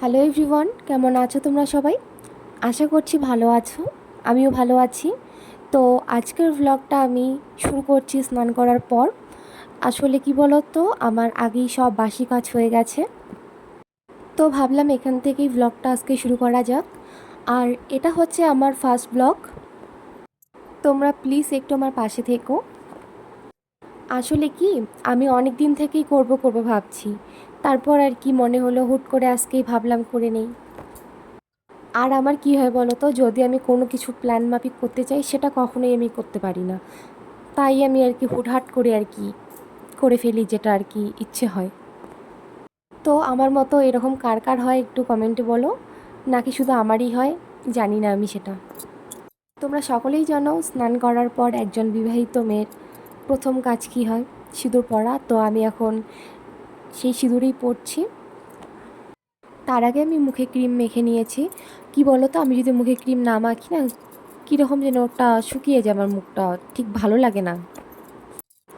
Hello everyone, কেমন আছো তোমরা সবাই? আশা করছি ভালো আছো। আমিও ভালো আছি। তো আজকের ভ্লগটা আমি শুরু করছি স্নান করার পর। আসলে কি বলো তো, আমার আগেই সব বাসি কাজ হয়ে গেছে। তো ভাবলাম এখান থেকেই ভ্লগটা আজকে শুরু করা যাক। আর এটা হচ্ছে আমার ফার্স্ট ভ্লগ। তোমরা প্লিজ একটু আমার পাশে থেকো। আসলে কি, আমি অনেক দিন থেকেই করব ভাবছি। তারপর আর কি মনে হলো, হুট করে আজকেই ভাবলাম করে নেই। আর আমার কি হয় বলো তো, যদি আমি কোনো কিছু প্ল্যান মাফিক করতে চাই সেটা কখনোই আমি করতে পারি না। তাই আমি আর কি হুটহাট করে আর কি করে ফেলি যেটা আর কি ইচ্ছে হয়। তো আমার মতো এরকম কার কার হয় একটু কমেন্টে বলো, নাকি শুধু আমারই হয় জানি না আমি সেটা। তোমরা সকলেই জানো স্নান করার পর একজন বিবাহিত মেয়ের প্রথম কাজ কী হয়? সিঁদুর পরা। তো আমি এখন সেই সিঁদুরেই পরছি। তার আগে আমি মুখে ক্রিম মেখে নিয়েছি। কি বলো তো, আমি যদি মুখে ক্রিম না মাখি না, কীরকম যেন ওটা শুকিয়ে যায়, আমার মুখটা ঠিক ভালো লাগে না।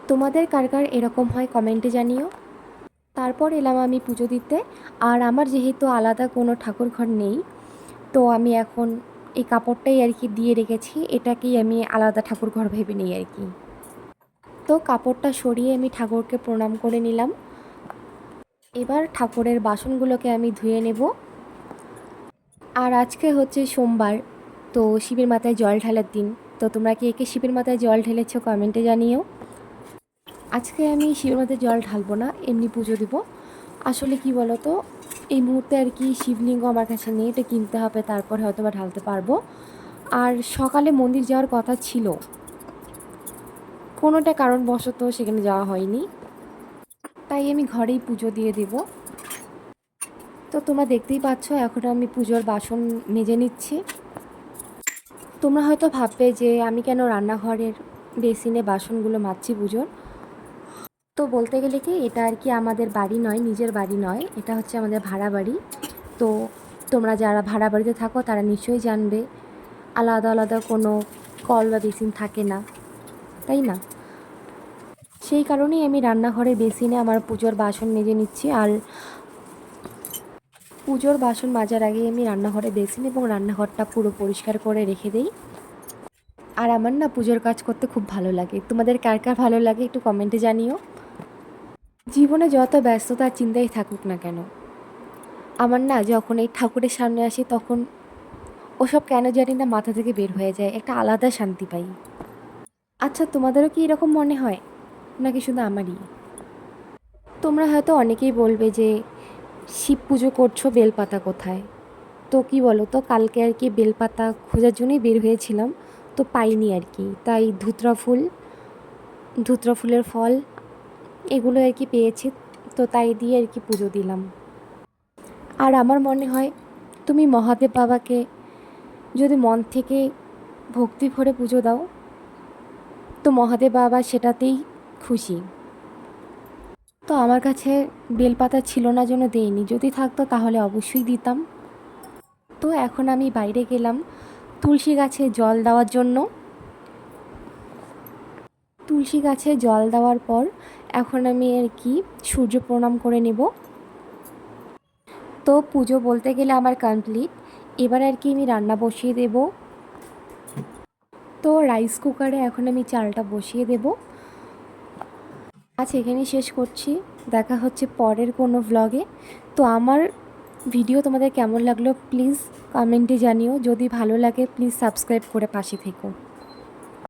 তোমাদের কার কার এরকম হয় কমেন্টে জানিও। তারপর এলাম আমি পুজো দিতে। আর আমার যেহেতু আলাদা কোনো ঠাকুর ঘর নেই, তো আমি এখন এই কাপড়টাই আর কি দিয়ে রেখেছি, এটাকেই আমি আলাদা ঠাকুর ঘর ভেবে নিই আর কি। তো কাপড়টা সরিয়ে আমি ঠাকুরকে প্রণাম করে নিলাম। এবার ঠাকুরের বাসনগুলোকে আমি ধুয়ে নেব। আর আজকে হচ্ছে সোমবার, তো শিবের মাথায় জল ঢালার দিন। তো তোমরা কি একে শিবের মাথায় জল ঢেলেছো কমেন্টে জানিও। আজকে আমি শিবের মাথায় জল ঢালবো না, এমনি পুজো দেব। আসলে কি বলো তো, এই মুহূর্তে আর কি শিবলিঙ্গ আমার কাছে নেই, এটা কিনতে হবে, তারপর হয়তো বা ঢালতে পারবো। আর সকালে মন্দির যাওয়ার কথা ছিল, কোনোটা কারণবশত সেখানে যাওয়া হয়নি, তাই আমি ঘরেই পুজো দিয়ে দেব। তো তোমরা দেখতেই পাচ্ছ এখন আমি পুজোর বাসন মেজে নিচ্ছি। তোমরা হয়তো ভাববে যে আমি কেন রান্নাঘরের বেসিনে বাসনগুলো মাজছি পুজোর। তো বলতে গেলে কি, এটা আর কি আমাদের বাড়ি নয়, নিজের বাড়ি নয়, এটা হচ্ছে আমাদের ভাড়া বাড়ি। তো তোমরা যারা ভাড়া বাড়িতে থাকো তারা নিশ্চয়ই জানবে, আলাদা আলাদা কোনো কল বা বেসিন থাকে না, তাই না? সেই কারণেই আমি রান্নাঘরের বেসিনে আমার পুজোর বাসন মেজে নিচ্ছি। আর পুজোর বাসন মাজার আগে আমি রান্নাঘরে বেসিন এবং রান্নাঘরটা পুরো পরিষ্কার করে রেখে দিই। আর আমার না পুজোর কাজ করতে খুব ভালো লাগে। তোমাদের কার কার ভালো লাগে একটু কমেন্টে জানিও। জীবনে যত ব্যস্ততা চিন্তাই থাকুক না কেন, আমার না যখন এই ঠাকুরের সামনে আসি তখন ওসব কেন জানি না মাথা থেকে বের হয়ে যায়, একটা আলাদা শান্তি পাই। আচ্ছা, তোমাদেরও কি এরকম মনে হয়, নাকি শুধু আমারই? তোমরা হয়তো অনেকেই বলবে যে শিব পুজো করছো, বেলপাতা কোথায়? তো কি বলো তো, কালকে আর কি বেলপাতা খোঁজার জন্যই বের হয়েছিলাম, তো পাইনি আর কি, তাই ধুত্রা ফুলের ফল এগুলো আর কি পেয়েছি, তো তাই দিয়ে আর কি পুজো দিলাম। আর আমার মনে হয়, তুমি মহাদেব বাবাকে যদি মন থেকে ভক্তি ভরে পুজো দাও, তো মহাদেব বাবা সেটাতেই খুশি। তো আমার কাছে বেলপাতা ছিল না জন্য দেইনি, যদি থাকতো তাহলে অবশ্যই দিতাম। তো এখন আমি বাইরে গেলাম তুলসী গাছে জল দেওয়ার জন্য। তুলসী গাছে জল দেওয়ার পর এখন আমি আর কি সূর্য প্রণাম করে নেব। তো পুজো বলতে গেলে আমার কমপ্লিট। এবার আর কি আমি রান্না বসিয়ে দেব। তো রাইস কুকারে এখন আমি চালটা বসিয়ে দেব। আজ এখানেই শেষ করছি, দেখা হচ্ছে পরের কোনো ভ্লগে। তো আমার ভিডিও তোমাদের কেমন লাগলো প্লিজ কমেন্টে জানিও, যদি ভালো লাগে প্লিজ সাবস্ক্রাইব করে পাশে থেকো।